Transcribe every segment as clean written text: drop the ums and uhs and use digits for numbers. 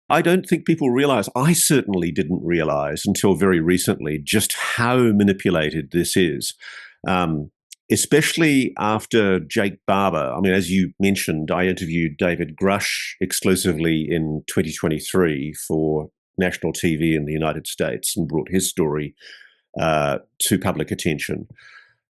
I don't think people realize, I certainly didn't realize until very recently just how manipulated this is. Um, Especially after Jake Barber. I mean, as you mentioned, I interviewed David Grush exclusively in 2023 for national TV in the United States and brought his story to public attention.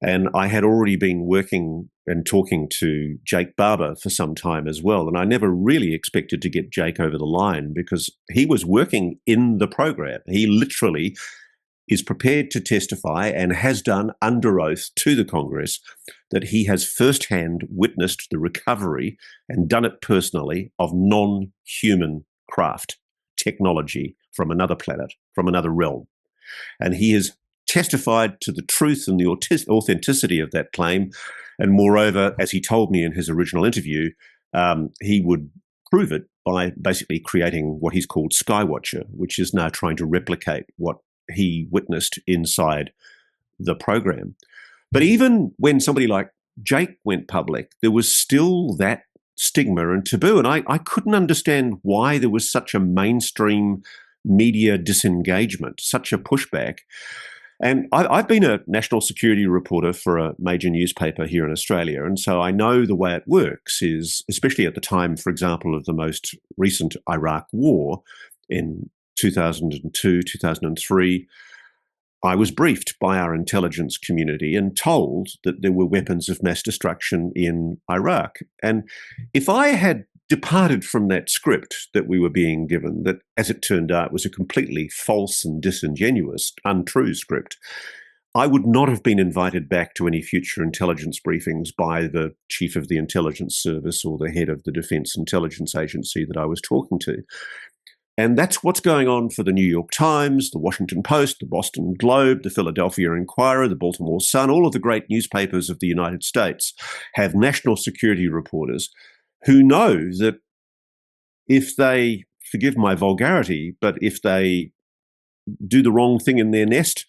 And I had already been working and talking to Jake Barber for some time as well. And I never really expected to get Jake over the line because he was working in the program. He literally is prepared to testify and has done under oath to the Congress that he has firsthand witnessed the recovery and done it personally of non-human craft, technology from another planet, from another realm. And he has testified to the truth and the authenticity of that claim. And moreover, as he told me in his original interview, he would prove it by basically creating what he's called Skywatcher, which is now trying to replicate what he witnessed inside the program. But even when somebody like Jake went public, there was still that stigma and taboo. And I couldn't understand why there was such a mainstream media disengagement, such a pushback. And I've been a national security reporter for a major newspaper here in Australia. And so I know the way it works is, especially at the time, for example, of the most recent Iraq war in 2002, 2003, I was briefed by our intelligence community and told that there were weapons of mass destruction in Iraq. And if I had departed from that script that we were being given, that, as it turned out, was a completely false and disingenuous, untrue script, I would not have been invited back to any future intelligence briefings by the chief of the intelligence service or the head of the Defense Intelligence Agency that I was talking to. And that's what's going on for the New York Times, the Washington Post, the Boston Globe, the Philadelphia Inquirer, the Baltimore Sun. All of the great newspapers of the United States have national security reporters who know that if they, forgive my vulgarity, but if they do the wrong thing in their nest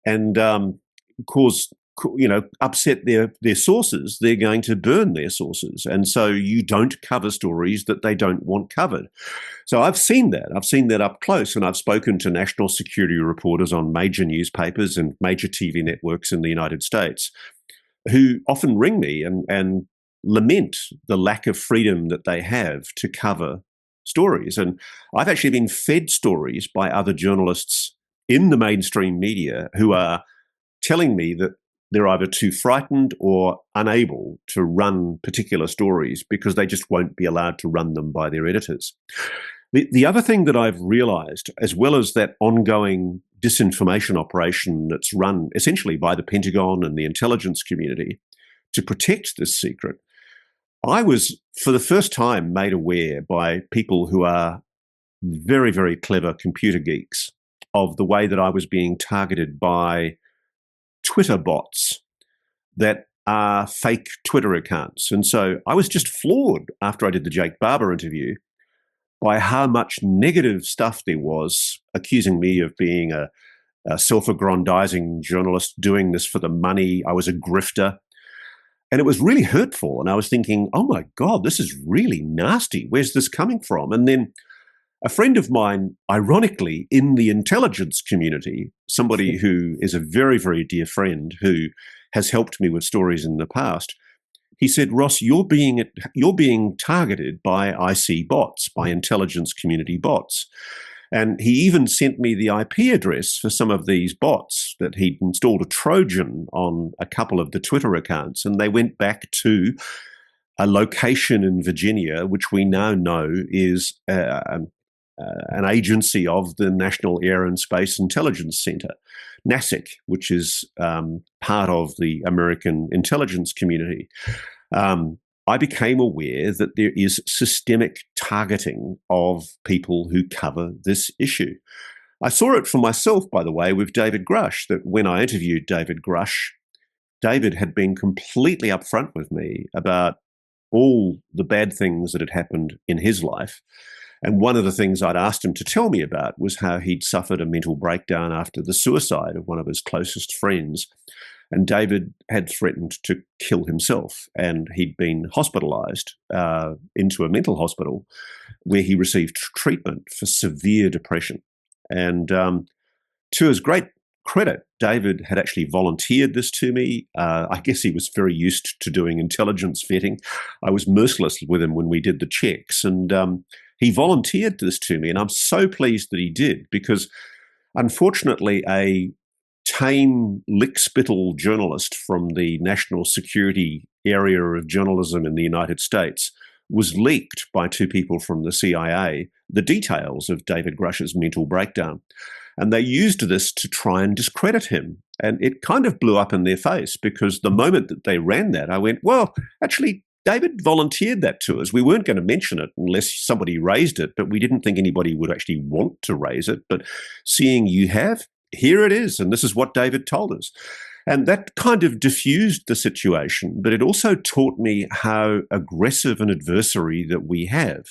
and upset their sources, they're going to burn their sources. And so you don't cover stories that they don't want covered. So I've seen that. I've seen that up close, and I've spoken to national security reporters on major newspapers and major TV networks in the United States who often ring me and lament the lack of freedom that they have to cover stories. And I've actually been fed stories by other journalists in the mainstream media who are telling me that they're either too frightened or unable to run particular stories because they just won't be allowed to run them by their editors. The other thing that I've realized, as well as that ongoing disinformation operation that's run essentially by the Pentagon and the intelligence community to protect this secret, I was, for the first time, made aware by people who are very, very clever computer geeks of the way that I was being targeted by Twitter bots that are fake Twitter accounts. And so I was just floored after I did the Jake Barber interview by how much negative stuff there was, accusing me of being a self-aggrandizing journalist doing this for the money. I was a grifter. And it was really hurtful. And I was thinking, oh my God, this is really nasty. Where's this coming from? And then a friend of mine, ironically, in the intelligence community, somebody who is a very, very dear friend who has helped me with stories in the past, he said, Ross, you're being targeted by IC bots, by intelligence community bots. And he even sent me the IP address for some of these bots that he'd installed a Trojan on a couple of the Twitter accounts. And they went back to a location in Virginia, which we now know is an agency of the National Air and Space Intelligence Center, NASIC, which is part of the American intelligence community. I became aware that there is systemic targeting of people who cover this issue. I saw it for myself, by the way, with David Grush, that when I interviewed David Grush, David had been completely upfront with me about all the bad things that had happened in his life. And one of the things I'd asked him to tell me about was how he'd suffered a mental breakdown after the suicide of one of his closest friends. And David had threatened to kill himself, and he'd been hospitalized into a mental hospital where he received treatment for severe depression. And to his great credit, David had actually volunteered this to me. I guess he was very used to doing intelligence vetting. I was merciless with him when we did the checks, and he volunteered this to me. And I'm so pleased that he did, because unfortunately, a tame lickspittle journalist from the national security area of journalism in the United States was leaked by two people from the CIA the details of David Grush's mental breakdown. And they used this to try and discredit him. And it kind of blew up in their face, because the moment that they ran that, I went, well, actually, David volunteered that to us. We weren't going to mention it unless somebody raised it, but we didn't think anybody would actually want to raise it. But seeing you have, here it is, and this is what David told us. And that kind of diffused the situation, but it also taught me how aggressive an adversary that we have.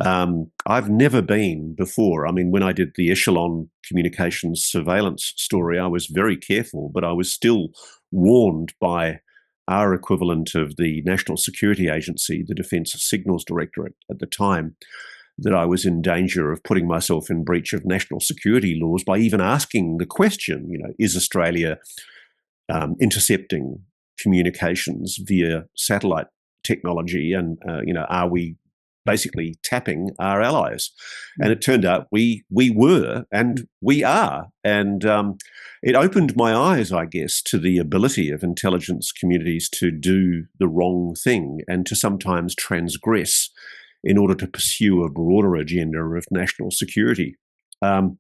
I've never been before. I mean, when I did the Echelon communications surveillance story, I was very careful, but I was still warned by our equivalent of the National Security Agency, the Defence Signals Directorate at the time, that I was in danger of putting myself in breach of national security laws by even asking the question, is Australia intercepting communications via satellite technology, and are we basically tapping our allies? And it turned out we were, and we are. And it opened my eyes, I guess, to the ability of intelligence communities to do the wrong thing and to sometimes transgress in order to pursue a broader agenda of national security. I'm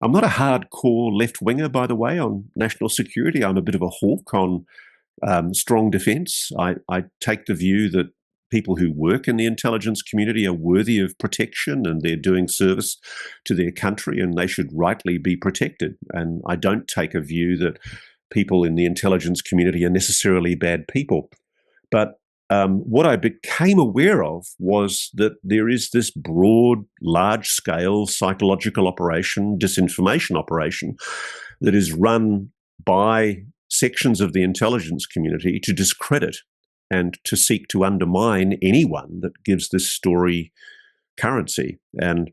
not a hardcore left-winger, by the way, on national security. I'm a bit of a hawk on strong defence. I take the view that people who work in the intelligence community are worthy of protection, and they're doing service to their country, and they should rightly be protected. And I don't take a view that people in the intelligence community are necessarily bad people. But what I became aware of was that there is this broad, large-scale psychological operation, disinformation operation, that is run by sections of the intelligence community to discredit and to seek to undermine anyone that gives this story currency. And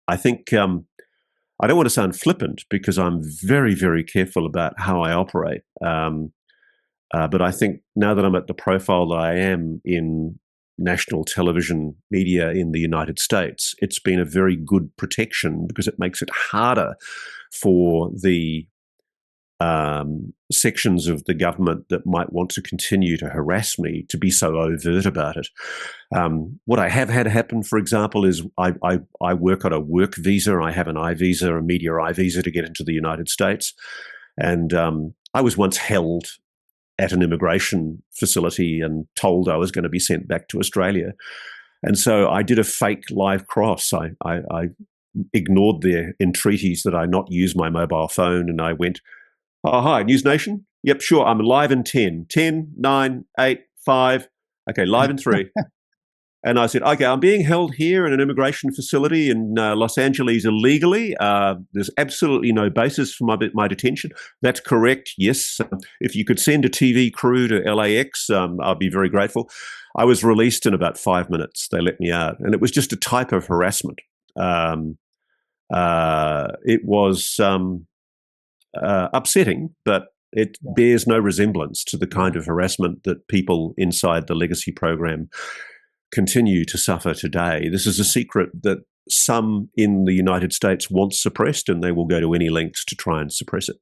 I think I don't want to sound flippant, because I'm very, very careful about how I operate. But I think now that I'm at the profile that I am in national television media in the United States, it's been a very good protection, because it makes it harder for the sections of the government that might want to continue to harass me to be so overt about it. What I have had happen, for example, is I work on a work visa. I have an I visa, a media I visa, to get into the United States. And I was once held at an immigration facility and told I was going to be sent back to Australia. And so I did a fake live cross. I ignored their entreaties that I not use my mobile phone, and I went, "Oh, hi, NewsNation? Yep, sure, I'm live in 10. 10, 9, 8, 5. Okay, live in 3. And I said, okay, I'm being held here in an immigration facility in Los Angeles illegally. There's absolutely no basis for my detention. That's correct, yes. If you could send a TV crew to LAX, I'd be very grateful. I was released in about 5 minutes. They let me out. And it was just a type of harassment. It was upsetting, but it bears no resemblance to the kind of harassment that people inside the legacy program continue to suffer today. This is a secret that some in the United States want suppressed, and they will go to any lengths to try and suppress it.